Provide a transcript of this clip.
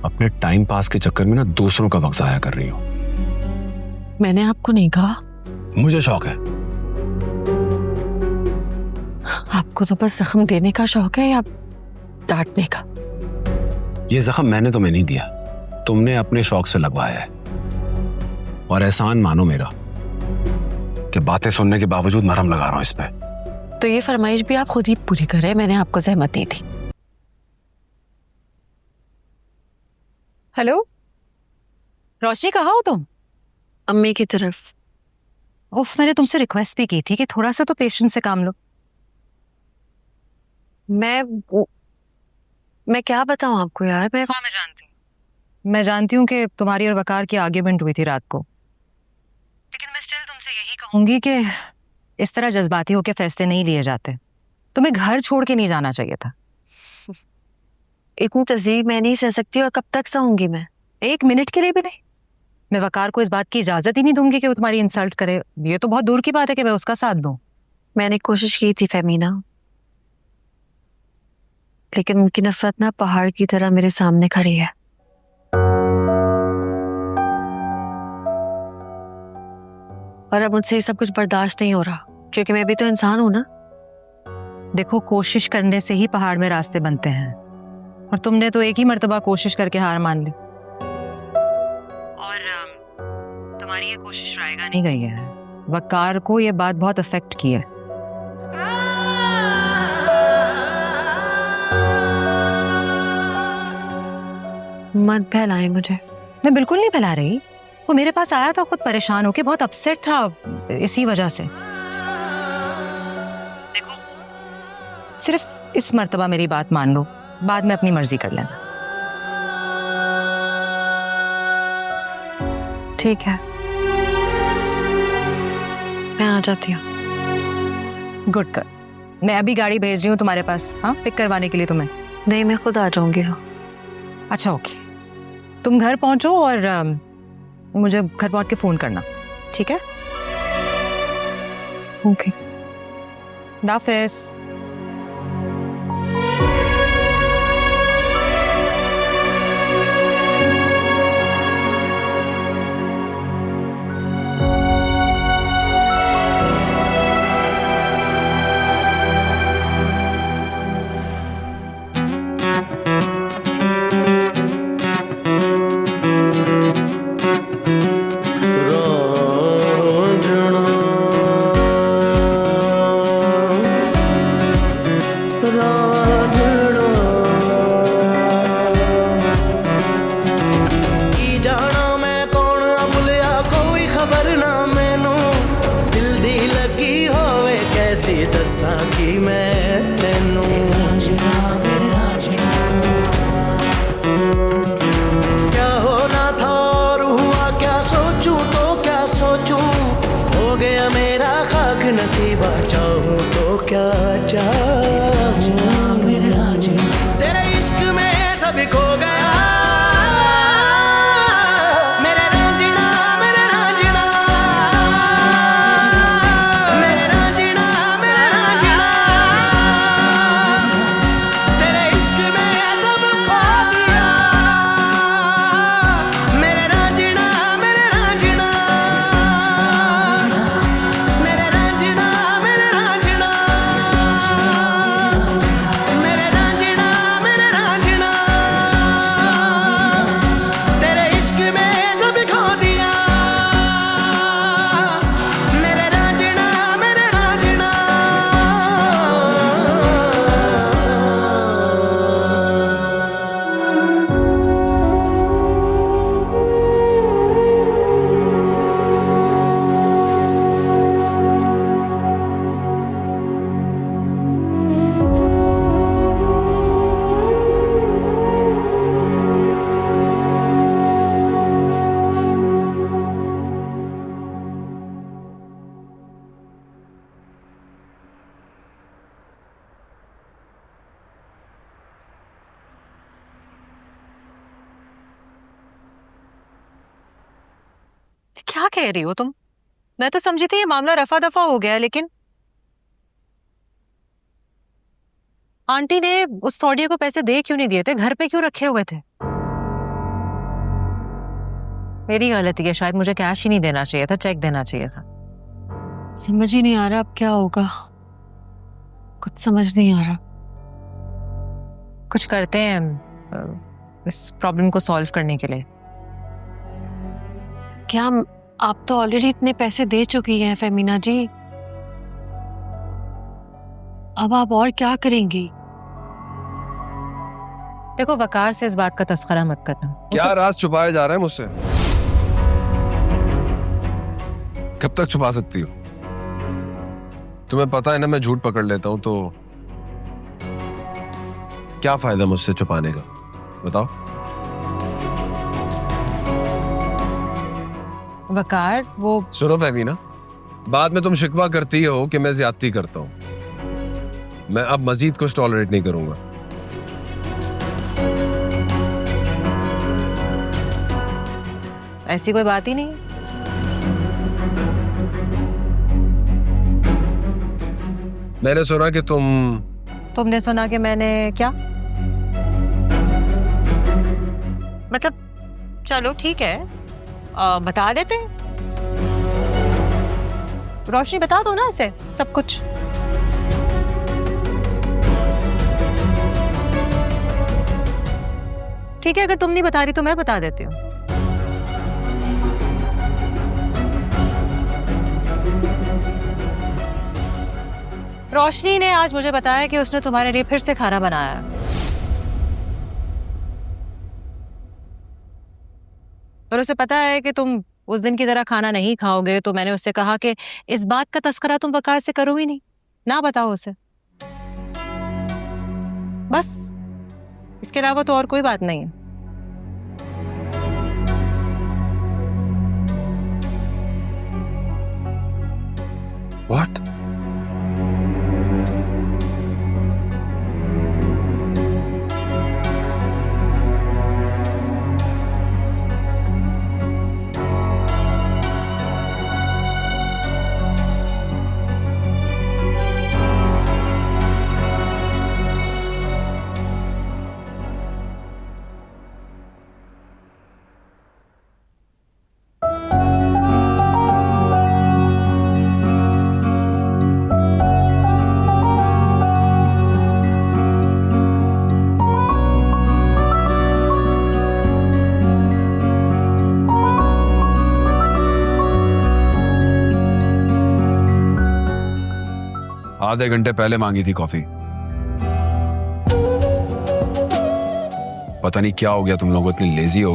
अपने time pass के चक्कर में ना दूसरों का वक्त जाया कर रही हो। मैंने आपको नहीं कहा। मुझे शौक है। आपको तो बस जख्म देने का शौक है या डांटने का? ये जख्म मैंने तुम्हें नहीं दिया, तुमने अपने शौक से लगवाया है। और एहसान मानो मेरा कि बातें सुनने के बावजूद मरहम लगा रहा हूं इस पे। तो ये फरमाइश भी आप खुद ही पूरी कर रहे हैं, मैंने आपको ज़हमत नहीं दी। हेलो रोशनी, कहाँ हो तुम? अम्मी की तरफ। उफ, मैंने तुमसे रिक्वेस्ट भी की थी कि थोड़ा सा तो पेशेंस से काम लो। मैं क्या बताऊं आपको यार। हाँ मैं जानती हूँ कि तुम्हारी और वकार की आर्ग्यूमेंट हुई थी रात को, लेकिन मैं स्टिल तुमसे यही कहूंगी कि इस तरह जज्बाती होकर फैसले नहीं लिए जाते। तुम्हें घर छोड़ के नहीं जाना चाहिए था। इतनी तज़ीब मैं नहीं सह सकती, और कब तक सहूंगी मैं? 1 मिनट के लिए भी नहीं। मैं वकार को इस बात की इजाजत ही नहीं दूंगी कि वो तुम्हारी इंसल्ट करे। ये तो बहुत दूर की बात है कि मैं उसका साथ दूं। मैंने कोशिश की थी फेमीना, लेकिन उनकी नफरत ना पहाड़ की तरह मेरे सामने खड़ी है। और अब मुझसे ये सब कुछ बर्दाश्त नहीं हो रहा, क्योंकि मैं भी तो इंसान हूं ना। देखो, कोशिश करने से ही पहाड़ में रास्ते बनते हैं, और तुमने तो एक ही मर्तबा कोशिश करके हार मान ली। और तुम्हारी ये कोशिश रायगा नहीं गई है। वकार को ये बात बहुत अफेक्ट की है। मत फैलाएं मुझे। मैं बिल्कुल नहीं फैला रही। वो मेरे पास आया था खुद परेशान होके, बहुत अपसेट था इसी वजह से। देखो, सिर्फ इस मर्तबा मेरी बात मान लो, बाद में अपनी मर्जी कर लेना। ठीक है, मैं आ जाती हूँ। गुड कर। मैं अभी गाड़ी भेज रही हूँ तुम्हारे पास, हाँ, पिक करवाने के लिए तुम्हें। नहीं, मैं खुद आ जाऊंगी। अच्छा ओके, तुम घर पहुंचो और मुझे घर पहुंच के फोन करना, ठीक है? ओके। नाफिस। नसीबा चाहूं तो क्या चाहूं, तेरे इश्क में सभी खो गया। मेरे रांझना, मेरे रांझना, मेरे रांझना, मेरे रांझना, तेरे इश्क में सब खो दिया। मेरे रांझना, मेरे रांझना, क्या कह रही हो तुम? मैं तो समझी थी ये मामला रफा दफा हो गया है, लेकिन आंटी ने उस फ्रॉडिया को पैसे दे क्यों नहीं दिए थे? घर पे क्यों रखे हुए थे? मेरी गलती है, शायद मुझे कैश ही नहीं देना चाहिए था, चेक देना चाहिए था। समझ ही नहीं आ रहा अब क्या होगा, कुछ समझ नहीं आ रहा। कुछ करते हैं इस प्रॉब्लम को सॉल्व करने के लिए। क्या आप तो ऑलरेडी इतने पैसे दे चुकी हैं फेमिना जी, अब आप और क्या करेंगी? देखो वकार से इस बात का तस्करा मत करना। क्या राज छुपाया जा रहा है मुझसे? कब तक छुपा सकती हो? तुम्हें पता है ना मैं झूठ पकड़ लेता हूं, तो क्या फायदा मुझसे छुपाने का, बताओ। वकार वो सुनो फहमीना, बाद में तुम शिकवा करती हो कि मैं ज्यादती करता हूं। मैं अब मजीद कुछ टॉलरेट नहीं करूंगा। ऐसी कोई बात ही नहीं। मैंने सुना कि तुमने सुना कि मैंने क्या? मतलब चलो ठीक है, बता देते हैं। रोशनी बता दो ना इसे सब कुछ। ठीक है, अगर तुम नहीं बता रही तो मैं बता देती हूँ। रोशनी ने आज मुझे बताया कि उसने तुम्हारे लिए फिर से खाना बनाया है। और उसे पता है कि तुम उस दिन की तरह खाना नहीं खाओगे, तो मैंने उससे कहा कि इस बात का तस्करा तुम वकार से करो ही नहीं, ना बताओ उसे। बस इसके अलावा तो और कोई बात नहीं है। What? आधे घंटे पहले मांगी थी कॉफी। पता नहीं क्या हो गया, तुम लोग इतनी लेजी हो